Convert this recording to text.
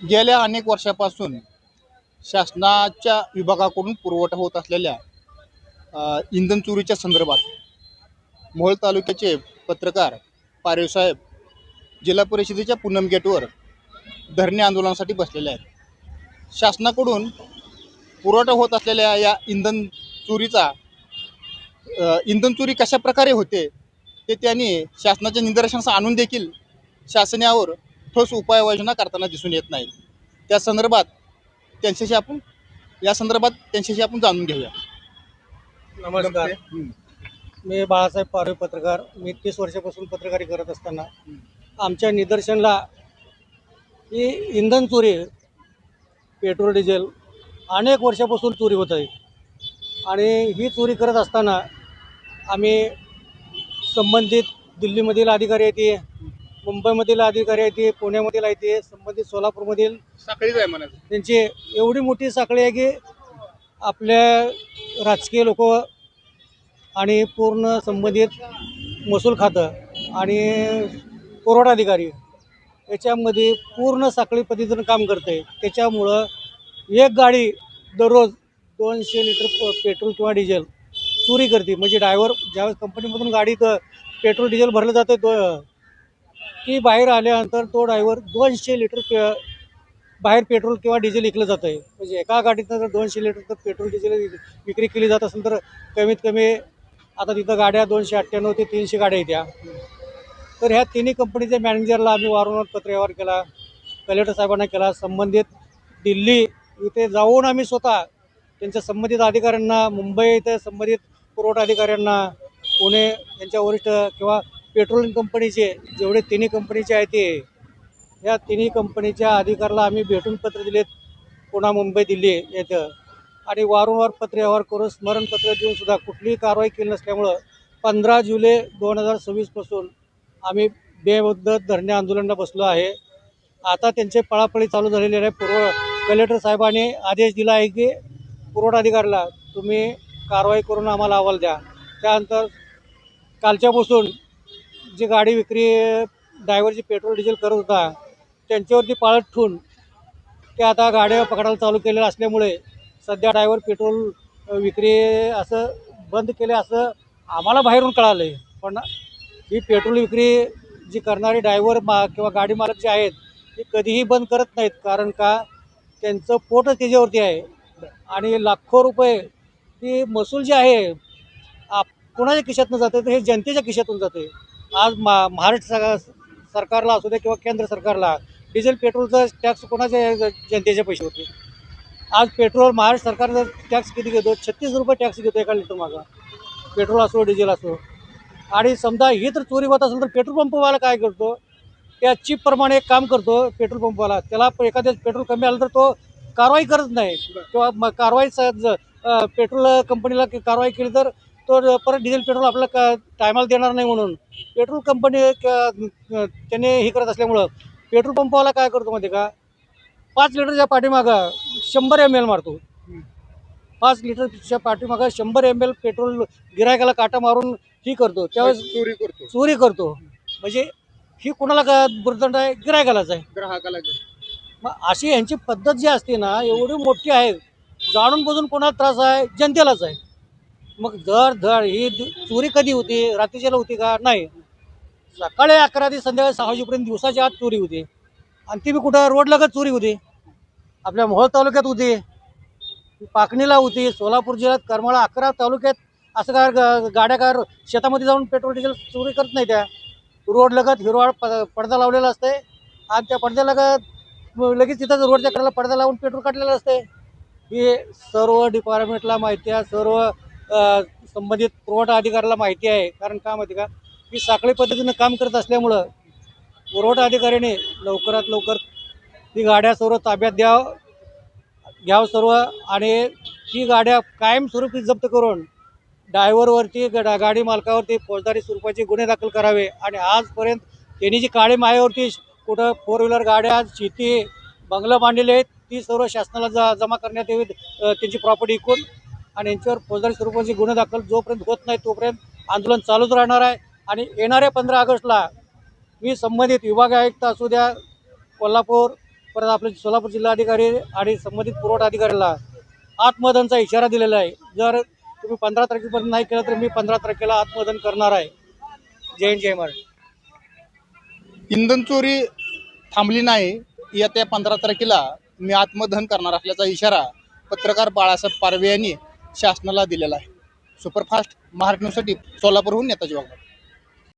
गेल्या अनेक वर्षापासून शासनाच्या विभागाकडून पुरवठा होत असलेल्या इंधन चोरीच्या संदर्भात मोहोळ तालुक्याचे पत्रकार पारेसाहेब जिल्हा परिषदेच्या पूनम गेटवर धरणे आंदोलनासाठी बसलेले आहेत. शासनाकडून पुरवठा होत असलेल्या या इंधन चोरी कशा प्रकारे होते ते त्यांनी शासनाच्या निदर्शनास आणून देखील शासन यावर ठोस उपाययोजना करताना दिसून येत नाही. त्या संदर्भात त्यांच्याशी आपण त्यांच्याशी आपण जाणून घेऊया. नमस्कार. मी बाळासाहेब पारवे पत्रकार. मी 30 वर्षापासून पत्रकारी करत असताना आमच्या निदर्शनला ही इंधन चोरी, पेट्रोल डिझेल अनेक वर्षापासून चोरी होत आहे. आणि ही चोरी करत असताना आम्ही संबंधित दिल्लीमधील अधिकारी आहेत, ते मुंबईमधील अधिकारी आहेत, ते पुण्यामधील आहेत, ते संबंधित सोलापूरमधील साखळीच आहे म्हणायचं. त्यांची एवढी मोठी साखळी आहे की आपल्या राजकीय लोक आणि पूर्ण संबंधित महसूल खातं आणि पुरवठा अधिकारी याच्यामध्ये पूर्ण साखळी पद्धतीनं काम करते. त्याच्यामुळं एक गाडी दररोज 200 लिटर पेट्रोल किंवा डिझेल चोरी करते. म्हणजे ड्रायव्हर ज्यावेळेस कंपनीमधून गाडीत पेट्रोल डिझेल भरलं जातं की बाहेर आल्यानंतर तो ड्रायव्हर 200 लिटर बाहेर पेट्रोल किंवा डिझेल विकलं जातं आहे. म्हणजे एका गाडीतनं जर 200 लिटर तर पेट्रोल डिझेल विक्री केली जात असेल तर कमीत कमी आता तिथं गाड्या 298 ते 300 गाड्या येत्या. तर ह्या तिन्ही कंपनीच्या मॅनेजरला आम्ही वारंवार पत्रव्यवहार केला, कलेक्टर साहेबांना केला, संबंधित दिल्ली इथे जाऊन आम्ही स्वतः त्यांच्या संबंधित अधिकाऱ्यांना, मुंबई इथे संबंधित पुरवठा अधिकाऱ्यांना, पुणे यांच्या वरिष्ठ किंवा पेट्रोलिंग कंपनीचे जेवढे तिन्ही कंपनीचे आहेत ते या तिन्ही कंपनीच्या अधिकाऱ्याला आम्ही भेटून पत्र दिलेत, पुणे, मुंबई, दिल्ली येतं. आणि वारंवार पत्रव्यवहार करून स्मरणपत्र देऊनसुद्धा कुठलीही कारवाई केली नसल्यामुळं 15 जुलै 2026पासून आम्ही बेमुदत धरणे आंदोलनाला बसलो आहे. आता त्यांचे पळापळी चालू झालेली आहे. कलेक्टर साहेबांनी आदेश दिला आहे की पुरवठा अधिकाऱ्याला तुम्ही कारवाई करून आम्हाला अहवाल द्या. त्यानंतर कालच्यापासून जी गाडी विक्री ड्रायव्हरची पेट्रोल डिझेल करत होता त्यांच्यावरती पाळत ठेवून ते आता गाड्या पकडायला चालू केलेलं असल्यामुळे सध्या ड्रायव्हर पेट्रोल विक्री असं बंद केले असं आम्हाला बाहेरून कळालं आहे. पण ही पेट्रोल विक्री जी करणारे ड्रायव्हर किंवा गाडी मालक जे आहेत ते कधीही बंद करत नाहीत. कारण का त्यांचं पोटच त्याच्यावरती आहे. आणि लाखो रुपये ती महसूल जे आहे कोणाच्या खिशातून जाते तर हे जनतेच्या खिशातून जाते. आज महाराष्ट्र सरकारला असू दे किंवा केंद्र सरकारला डिझेल पेट्रोलचा टॅक्स कोणाच्या जनतेचे पैसे होते. आज पेट्रोल महाराष्ट्र सरकार जर टॅक्स किती घेतो, 36 रुपये टॅक्स घेतो एका लिटर मागं, पेट्रोल असो डिझेल असो. आणि समजा ही तर चोरी होत असेल तर पेट्रोल पंपवाला काय करतो, त्या चिपप्रमाणे एक काम करतो पेट्रोल पंपवाला. त्याला एखाद्या पेट्रोल कमी आलं तर तो कारवाई करत नाही किंवा कारवाई पेट्रोल कंपनीला कारवाई केली तर तो परत डिझेल पेट्रोल आपल्याला टायमाला देणार नाही. म्हणून पेट्रोल कंपनी त्याने हे करत असल्यामुळं पेट्रोल पंपवाला काय करतो माहिती का, 5 लिटरच्या पाठीमागं 100 ml मारतो. 5 लिटरच्या पाठीमागं 100 ml पेट्रोल गिरायकाला काटा मारून ही करतो. त्यावेळेस चोरी करतो. म्हणजे ही कुणाला का बुरदंड आहे, गिरायकालाच आहे, ग्राहकाला मग अशी यांची पद्धत जी असते ना एवढी मोठी आहे. जाणून बुजून कोणाला त्रास आहे, जनतेलाच आहे. मग धड ही चोरी कधी होती, रात्रीच्याला होती का, नाही. सकाळी 11 ते संध्याकाळी 6 वाजेपर्यंत दिवसाच्या आत चोरी होती. आणि ती बी कुठं रोडलगत चोरी होती. आपल्या मोहोळ तालुक्यात होती, पाकणीला होती, सोलापूर जिल्ह्यात करमाळा 11 तालुक्यात असं काय गाड्या काय शेतामध्ये जाऊन पेट्रोल डिझेल चोरी करत नाही. त्या रोड लगत हिरवाळ पडदा लावलेला असते आणि त्या पडद्यालगत लगेच तिथं रोडच्या कडेला पडदा लावून पेट्रोल काढलेलं असते. हे सर्व डिपार्टमेंटला माहिती आहे, सर्व संबंधित पुरवठा अधिकाऱ्याला माहिती आहे. कारण का माहिती का, ही साखळी पद्धतीनं काम करत असल्यामुळं पुरवठा अधिकाऱ्याने लवकरात लवकर ती गाड्या सर्व ताब्यात घ्यावं सर्व. आणि ही गाड्या कायमस्वरूपी जप्त करून ड्रायव्हरवरती गाडी मालकावरती फौजदारी स्वरूपाचे गुन्हे दाखल करावे. आणि आजपर्यंत त्यांनी जी काळी मायावरती कुठं 4 व्हीलर गाड्या, शेती, बंगलं बांधलेले आहेत ती सर्व शासनाला जमा करण्यात यावी, त्यांची प्रॉपर्टी विकून. आणि यांच्यावर फौजदारी स्वरूपाचे गुन्हे दाखल जोपर्यंत होत नाही तोपर्यंत आंदोलन चालूच राहणार आहे. आणि येणाऱ्या 15 ऑगस्टला मी संबंधित विभाग आयुक्त असू द्या कोल्हापूर, परत आपले सोलापूर जिल्हाधिकारी आणि संबंधित पुरवठा अधिकाऱ्याला आत्मदहनचा इशारा दिलेला आहे. जर तुम्ही 15 तारखेपर्यंत नाही केलं तर मी 15 तारखेला आत्मदहन करणार आहे. जय हिंद जय महाराष्ट्र. इंधन चोरी थांबली नाही, येत्या 15 तारखेला मी आत्मदहन करणार असल्याचा इशारा पत्रकार बाळासाहेब पारवे यांनी शासनाला दिलेला आहे. सुपरफास्ट महाराष्ट्र न्यूजसाठी सोलापूरहून नेताजी वाघमारे.